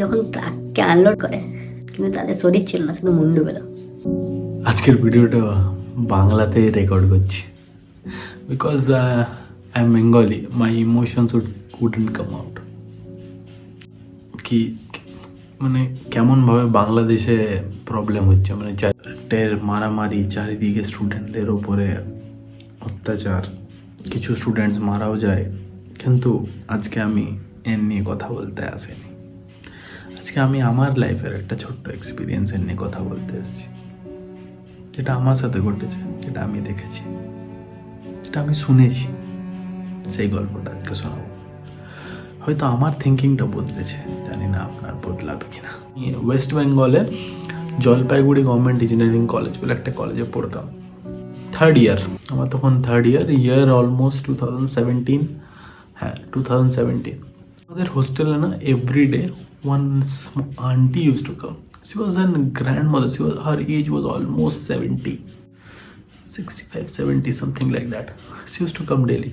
যখন ট্রাককে আনলোড করে, কিন্তু তাদের শরীর ছিল না, শুধু মুন্ডু পেল। আজকের ভিডিওটা বাংলাতে রেকর্ড করছি because I am Bengali, my emotions wouldn't come out. কি মানে কেমনভাবে বাংলাদেশে প্রবলেম হচ্ছে, মানে টের মারামারি, চারিদিকে স্টুডেন্টদের ওপরে অত্যাচার, কিছু স্টুডেন্টস মারাও যায়। কিন্তু আজকে আমি এর নিয়ে কথা বলতে আসিনি। আজকে আমি আমার লাইফের একটা ছোট্ট এক্সপিরিয়েন্সের নিয়ে কথা বলতে এসেছি, যেটা আমার সাথে ঘটেছে, যেটা আমি দেখেছি, যেটা আমি শুনেছি। সেই গল্পটা আজকে শোনাবো। হয়তো আমার থিঙ্কিংটা বদলেছে, জানি না আপনার বদলাবে কিনা। ওয়েস্ট বেঙ্গলে জলপাইগুড়ি গভর্নমেন্ট ইঞ্জিনিয়ারিং কলেজ বলে একটা কলেজে পড়তাম। থার্ড ইয়ার, আমার তখন থার্ড ইয়ার অলমোস্ট 2017। হ্যাঁ, 2017। আমাদের হোস্টেলে না everyday one auntie used to come. She was a grandmother. Her age was almost 70, 65, 70, something like that. She used to come daily.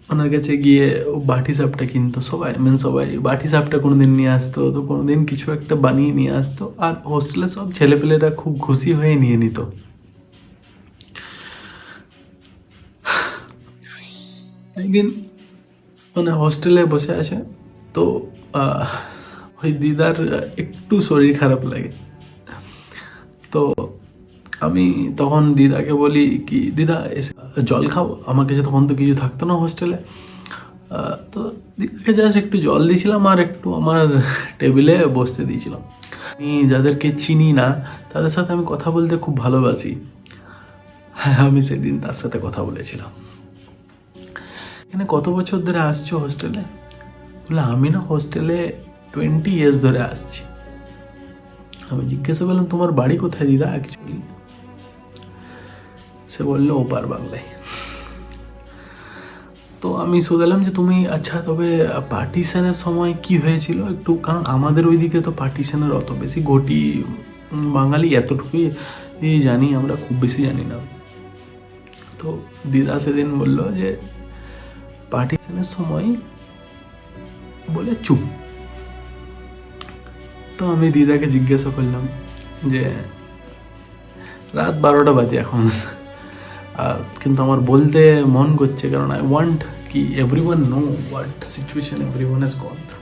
ওনার কাছে গিয়ে বাটি সাপটা কিনতো সবাই, সবাই বাটি সাপটা কোনোদিন নিয়ে আসতো, তো কোনোদিন কিছু একটা বানিয়ে নিয়ে আসতো, আর হোস্টেলে সব ছেলেপেলেরা খুব খুশি হয়ে নিয়ে নিত। একদিন মানে হোস্টেলে বসে আছে, তো ওই দিদার একটু শরীর খারাপ লাগে। তো আমি তখন দিদাকে বলি কি, দিদা এসে জল খাও। আমার কাছে তখন তো কিছু থাকতো না হোস্টেলে, তো দিদাকে জাস্ট একটু জল দিয়েছিলাম আর একটু আমার টেবিলে বসতে দিয়েছিলাম। আমি যাদেরকে চিনি না তাদের সাথে আমি কথা বলতে খুব ভালোবাসি। হ্যাঁ, আমি সেদিন তার সাথে কথা বলেছিলাম। এখানে কত বছর ধরে আসছো হোস্টেলে? বলে আমি না হোস্টেলে 20 years ধরে আসছি। আমি জিজ্ঞাসা করলাম তোমার বাড়ি কোথায় দিদা অ্যাকচুয়ালি? সে বললো ওপার বাংলায়। তো আমি শুনলাম যে তুমি, আচ্ছা তবে পার্টিশনের সময় কি হয়েছিল একটু, কারণ আমাদের ওইদিকে তো পার্টিশনের অত বেশি ঘটি, বাঙালি এতটুকুই জানি, আমরা খুব বেশি জানি না। তো দিদা সেদিন বললো যে পার্টিশনের সময় বলে চুপ। তো আমি দিদাকে জিজ্ঞাসা করলাম যে রাত 12টা বাজে এখন, কিন্তু আমার বলতে মন করছে, কারণ আই ওয়ান্ট কি everyone know what situation everyone has gone through.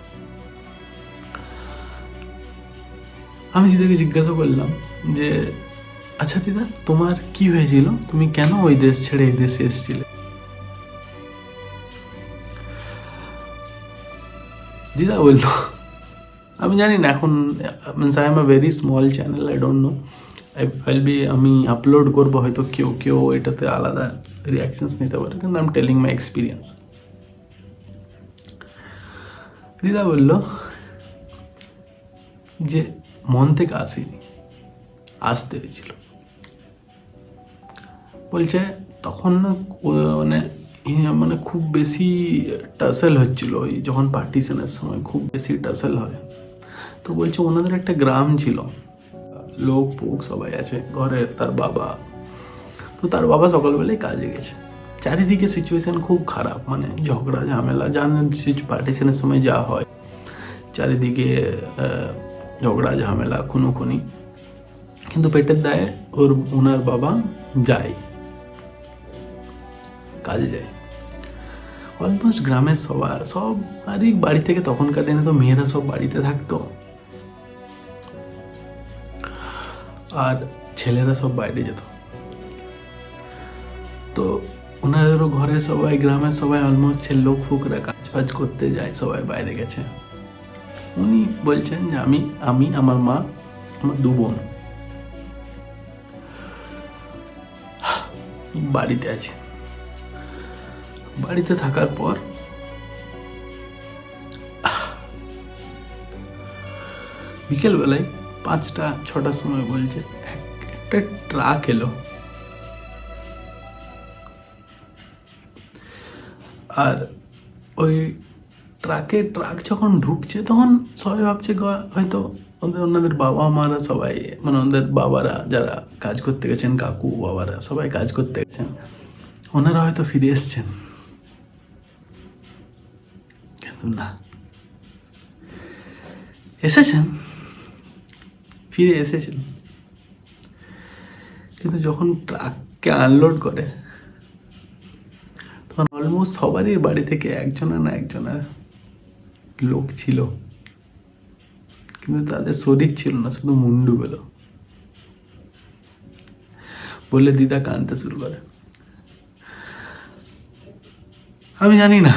আমি দিদাকে জিজ্ঞাসা করলাম যে আচ্ছা দিদা তোমার কি হয়েছিল, তুমি কেন ওই দেশ ছেড়ে এই দেশে এসেছিলে? দিদা বলল আমি জানি না এখন, I am a very small channel, I don't know, আমি আপলোড করবো, হয়তো কেউ এটাতে আলাদা রিয়াকশনস নিতে পারে, কিন্তু I am telling my experience. দিদা বলল যে মন থেকে আসেনি, আসতে হয়েছিল। বলছে তখন না মানে খুব বেশি টাসেল হচ্ছিল, ওই যখন পার্টিশনের সময় খুব বেশি টাসেল হয়। তো বলছে ওনাদের একটা গ্রাম ছিল, লোক পোক সবাই আছে ঘরে, তার বাবা, তো তার বাবা সকালবেলায় কাজে গেছে। চারিদিকে সিচুয়েশন খুব খারাপ, মানে ঝগড়া ঝামেলা, জানেন পার্টিশনের সময় যা হয়, চারিদিকে ঝগড়া ঝামেলা, খুনোখুনি। কিন্তু পেটের দায়ে ওনার বাবা যায়, কাজে যায়। অলমোস্ট গ্রামের সবারই বাড়ি থেকে, তখনকার দিনে তো মেয়েরা সব বাড়িতে থাকতো আর ছেলেরা সব বাইরে যেত। তো ওনাদেরও ঘরে সবাই, গ্রামের সবাই অলমোস্ট লোক ফুকরা কাজ ফাজ করতে যায়, সবাই বাইরে গেছে। উনি বলছেন যে আমি আমার মা, আমার 2 বোন বাড়িতে আছে। বাড়িতে থাকার পর বিকেলবেলায় 5টা-6টার সময় বলছে একটা ট্রাক এলো, আর ওই ট্রাক যখন ঢুকছে তখন সবাই ভাবছে হয়তো ওনাদের বাবা মারা সবাই, মানে ওদের বাবারা যারা কাজ করতে গেছেন, কাকু বাবারা সবাই কাজ করতে গেছেন, ওনারা হয়তো ফিরে এসছেন। কিন্তু না, এসেছেন, ফিরে এসেছেন, কিন্তু যখন ট্রাককে আনলোড করে তখন অলমোস্ট সবারই বাড়ি থেকে একজনের না একজনের লোক ছিল, কিন্তু তাদের শরীর ছিল না, শুধু মুন্ডুগুলো। বলে দিদা কাঁদতে শুরু করে। আমি জানি না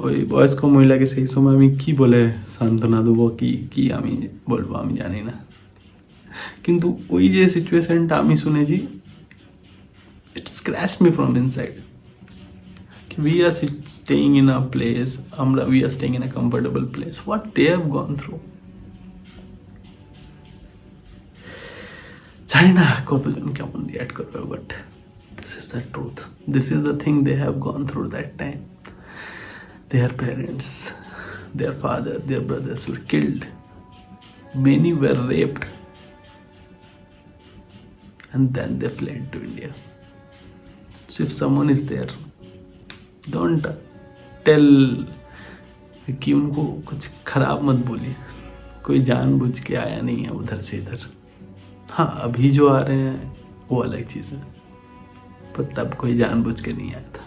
ওই বয়স্ক মহিলাকে সেই সময় আমি কি বলে সান্ত্বনা দেবো, কি কি আমি বলবো আমি জানি না, কিন্তু ওই যে সিচুয়েশনটা আমি শুনেছি, it scratch me from inside. We are staying in a place, we are staying in a comfortable place. What they have gone through, জানি না কতজন কেমন রিয়াক্ট করবে, but this is the truth. This is the thing they have gone through that time. Their parents, their father, their brothers were killed. Many were raped. And then they fled to India. So if someone is there, don't tell कि उनको कुछ खराब मत बोलिए, कोई जानबूझ के आया नहीं है उधर से इधर। हाँ, अभी जो आ रहे हैं वो अलग चीज़ है, पर तब कोई जानबूझ के नहीं आया था।